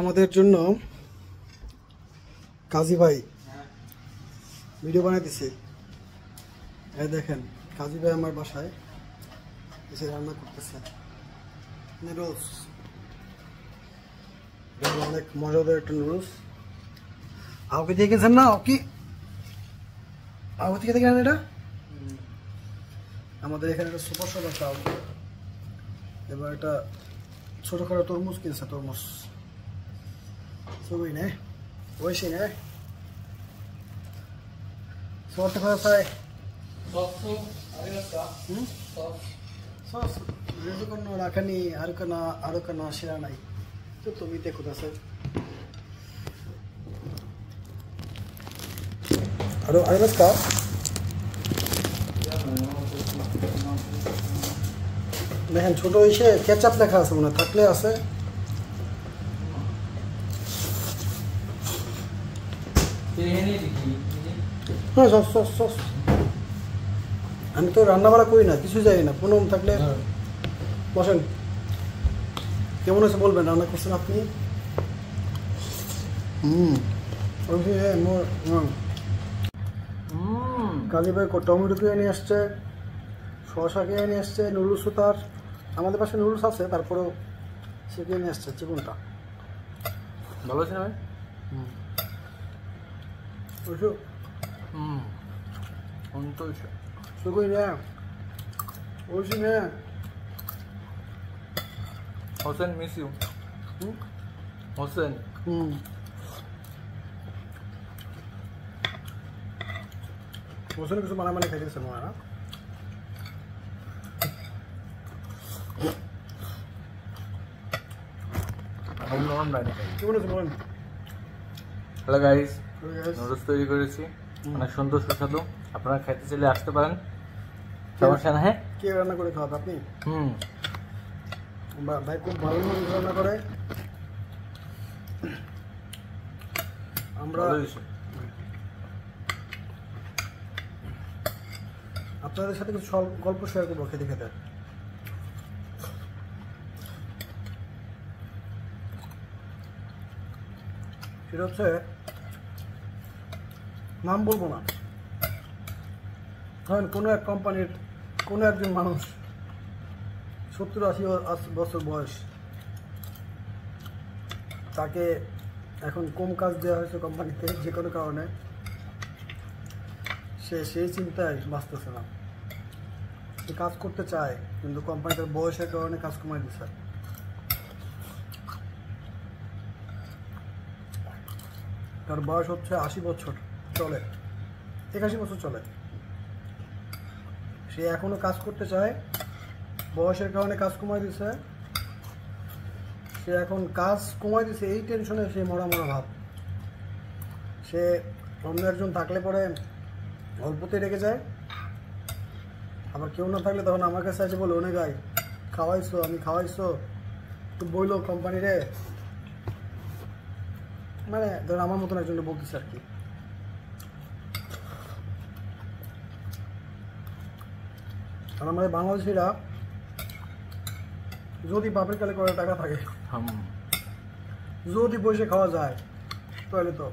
আমাদের জন্য কাজী ভাই ভিডিও বানাইতেছে। এই দেখেন কাজী ভাই আমার বাসায় এসে রান্না করতেছে নুডলস। অনেক মজাদার একটা নুডলস। আউকে দিয়ে গেছেন না? কি আউ থেকে দেখেন এটা আমাদের এখানে একটা সুপার শপ আছে আউ। এবার এটা ছোটখাটো তরমুজ কিনছে, তরমুজ সবই নে ওইসি নে sorte cosa fai? Sos reso con rakani arukana shiranai chotto mite kudasai arimasu ka? দেখেন ছোট ইসে কেচাপ লেখা আছে মনে থাকলে আছে। হ্যাঁ সস সস সস আমি তো রান্না বাড়া করি না, কিছু জানি না। পুনম থাকলে বসেন। কেমন আছে বলবেন, রান্না করছেন আপনি? কাজী ভাই টমেটো কিনে নিয়ে আসছে, শসা কিনে নিয়ে আসছে, নুডলসও তার আমাদের পাশে নুডলস আছে, তারপরেও সে কিনে নিয়ে আসছে চিকনটা। ভালো আছে না ভাই? Hossain miss you Hossain. হোসেন কিছু মানে খাইতেছে মনে হয়। হ্যালো গাইস, নুডলস তৈরি করেছি, অনেক সুন্দর সুস্বাদু। আপনারা খাইতে চাইলে আসতে পারেন, সমস্যা না। হ্যাঁ, কে রান্না করে খাওয়াবে আপনি? ভাই খুব ভালো রান্না করে। আমরা আপনাদের সাথে কিছু গল্প শেয়ার করবো খেতে খেতে। সেটা হচ্ছে, নাম বলবো না, ধরেন কোনো এক কোম্পানির কোনো একজন মানুষ 70-80 বছর বয়স, তাকে এখন কম কাজ দেওয়া হয়েছে কোম্পানিতে যে কোনো কারণে, সে সেই চিন্তায় বাঁচতেছে না। সে কাজ করতে চায় কিন্তু কোম্পানিটার বয়সের কারণে কাজ কমাই দিচ্ছে। তার বয়স হচ্ছে 80 বছর চলে, 81 বছর চলে। সে এখনো কাজ করতে চায়, বয়সের কারণে কাজ কমাই দিছে। সে এখন কাজ কমাই দিছে, এই টেনশনে সে মরা ভাব। সে অন্য একজন থাকলে পরে অল্পতে রেখে যায়, আবার কেউ না থাকলে তখন আমার কাছে আছে বলে, অনেক গাই খাওয়াইছো, আমি খাওয়াইছো, তো বইলো কোম্পানিরে, মানে ধর আমার মতন একজন বলতেছে আর কি। আর আমাদের বাংলাদেশিরা যদি বাপের কালে করে টাকা থাকে, যদি বসে খাওয়া যায়, তাহলে তো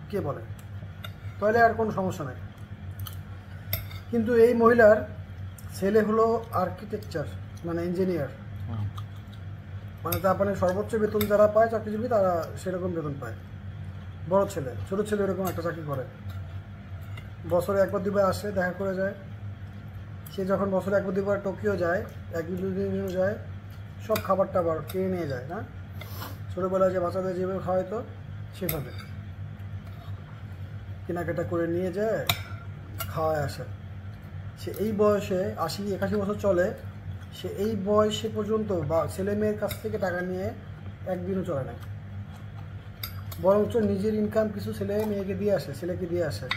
কে বলে, তাহলে আর কোনো সমস্যা নাই। কিন্তু এই মহিলার ছেলে হলো আর্কিটেকচার, মানে ইঞ্জিনিয়ার, মানে জাপানের সর্বোচ্চ বেতন যারা পায় চাকরিজীবী, তারা সেরকম বেতন পায়। বড় ছেলে, ছোট ছেলে এরকম একটা চাকরি করে, বছরে একবার দুবার আসে, দেখা করে যায়। সে যখন বছরে একবার দুবার টোকিও যায়, 1-2 দিনও যায়, সব খাবার টাবার কিনে নিয়ে যায় না, ছোটোবেলায় যে বাচ্চাদের যেভাবে খাওয়াইতো সেভাবে কেনাকাটা করে নিয়ে যায়, খাওয়ায় আসে। সে এই বয়সে 80-81 বছর চলে, সে এই বয়সে পর্যন্ত বা ছেলে মেয়ের কাছ থেকে টাকা নিয়ে একদিনও চলে না, বরঞ্চ নিজের ইনকাম কিছু ছেলে মেয়েকে দিয়ে আসে, ছেলেকে দিয়ে আসে।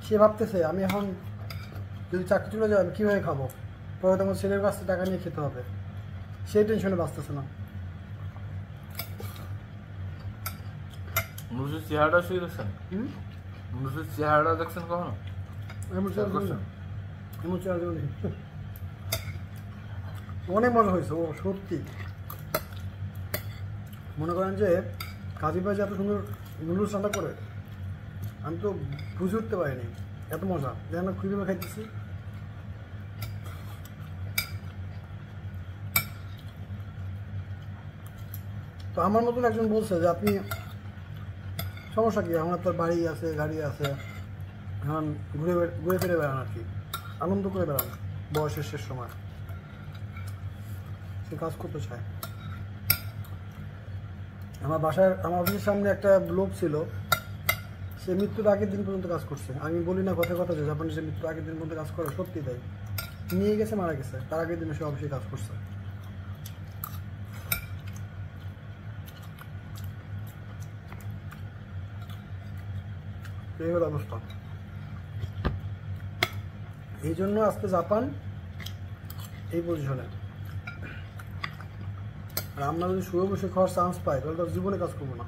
সে ভাবতেছে আমি এখন যদি চাকরি চলে যায় আমি কীভাবে খাবো, পরে তোমার ছেলের কাছ থেকে টাকা নিয়ে খেতে হবে, সেই টেনশনে বাঁচতেছে না। চেহারাটা শুয়ে দেখছেন? চেহারাটা দেখছেন কখনো? অনেক মজা হয়েছে, ও সত্যি মনে করেন যে কাজী ভাই যে এত সুন্দর নুডলস রান্না করে আমি তো বুঝে উঠতে পারিনি, এত মজা যেন কীভাবে খাইতেছি। তো আমার মতন একজন বলছে যে আপনি সমস্যা কি, আমার তো বাড়ি আছে, গাড়ি আছে, এখন ঘুরে ঘুরে ফিরে বেড়ান আর কি, আনন্দ করে বেড়ান বয়সের শেষ সময়, সে কাজ করতে চায়। আমার বাসার আমার অফিসের সামনে একটা লোক ছিল, সে মৃত্যুর আগের দিন পর্যন্ত কাজ করছে। আমি বলি না কথা কথা যে জাপানি সে মৃত্যুর আগের দিন পর্যন্ত কাজ করে, সত্যি তাই। নিয়ে গেছে, মারা গেছে, তার আগের দিনে সে অফিসে কাজ করছে। এই হলো অবস্থা। এই জন্য আজকে জাপান এই পজিশনে। আর আমরা যদি শুয়ে বসে খাওয়ার চান্স পাই তাহলে তো জীবনে কাজ করবো না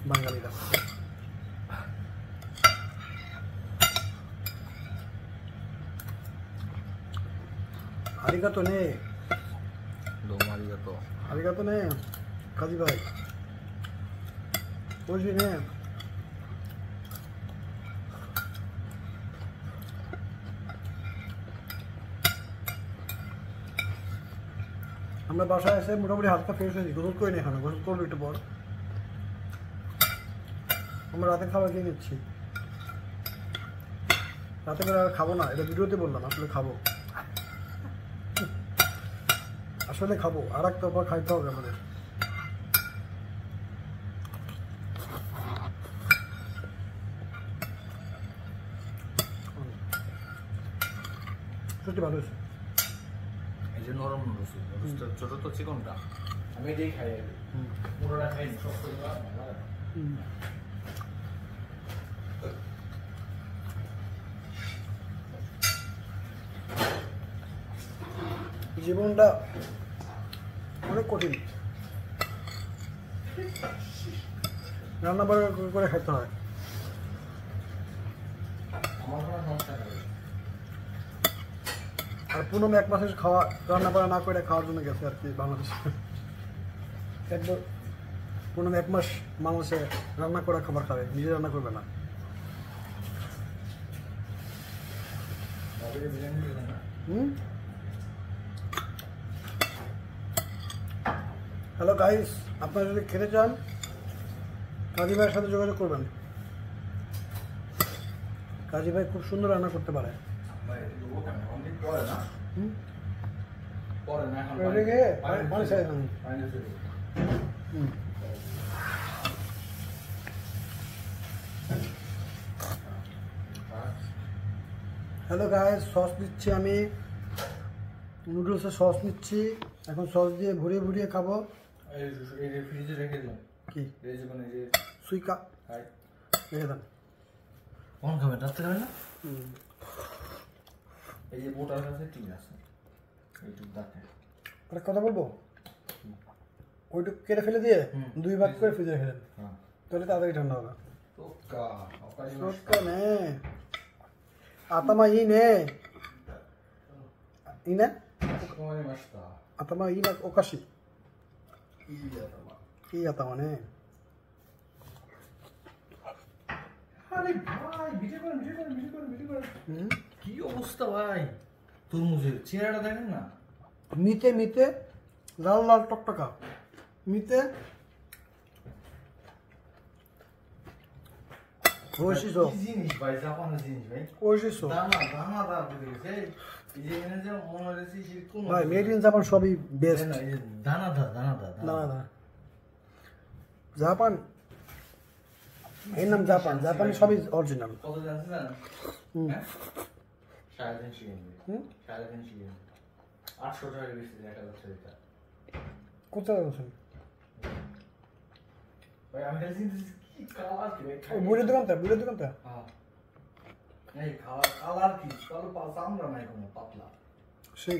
বাঙালিরা। আরিগাতো নে, আরিগাতো নে কাজী ভাই, বলছি নে। আমরা বাসায় এসে মোটামুটি হালকা ফ্রেশ হয়েছি, গোসল করে নিই, এখানে গোসল করবো একটু পর। আমরা রাতে খাবার খেয়ে নিচ্ছি, রাতে করে আর খাবো না, এটা ভিডিওতে বললাম, আসলে খাবো, আসলে খাবো, আর একটা পর খাইতে হবে আমাদের। সত্যি ভালো হয়েছে। এই যে নরম নুডলস, ছোট তো চিকনটা আমি এটাই খাই, পুরোটা খাইনি, সব জীবনটা অনেক কঠিন, রান্না বান্না করে খেতে হয়। আমার কোনো সমস্যা নেই। আর পুনম 1 মাসের খাওয়া রান্না বান্না না করে খাওয়ার জন্য গেছে আর কি বাংলাদেশে। একবার পুনম 1 মাস বাংলাদেশে রান্না করা খাবার খাবে, নিজে রান্না করবে না। হ্যালো গাইস, আপনারা যদি খেতে চান কাজী ভাইয়ের সাথে যোগাযোগ করবেন। কাজী ভাই খুব সুন্দর রান্না করতে পারে। হ্যালো গাইস, সস নিচ্ছি আমি, নুডলসের সস নিচ্ছি, এখন সস দিয়ে ভরিয়ে ভরিয়ে খাবো। ফ্রিজে রেখে দিলাম কি যে সুইকা রেখে দেন। কখন খাবেন? রাত্রে খাবেন না? এই যে বোটার কাছে ঠিক আছে, এইটুকু দেখে একটা কথা বলবো, ওইটুকু কেটে ফেলে দিয়ে 2 ভাগ করে ফ্রিজে রেখে দেন, তাহলে তাড়াতাড়ি ঠান্ডা হবে। নে আতামা ই নে ইনা আতামা ইনা ওকাশি ই আতামা নে। আরে ভাই, ভিডিও করেন। কি অবস্থা ভাই, তরমুজের চেহারাটা দেখেন না, মিতে মিতে লাল লাল টকটকা মিতে। ওইশিসো জিনিস ভাই, জাপানের জিনিস ভাই, ওইশিসো দানাদার বুঝে গেছে। এই যে এখানে যে মনে হচ্ছে কোন ভাই, মেড ইন জাপান সবই বেস্ট। দানাদার দানাদার জাপান, এর নাম জাপান, জাপানি সবই অরিজিনাল। কত জানছেন না? হ্যাঁ 350 800 টাকা বেশি একটা হচ্ছে এটা। কোথায় আছেন ভাই? আমি দেখছি কি কালার, কি ভাই, বুড়ির দোকানটা, বুড়ির দোকানটা। হ্যাঁ এই কালার কি, তাহলে চামড়া নাই কোনো, পাতলা সেই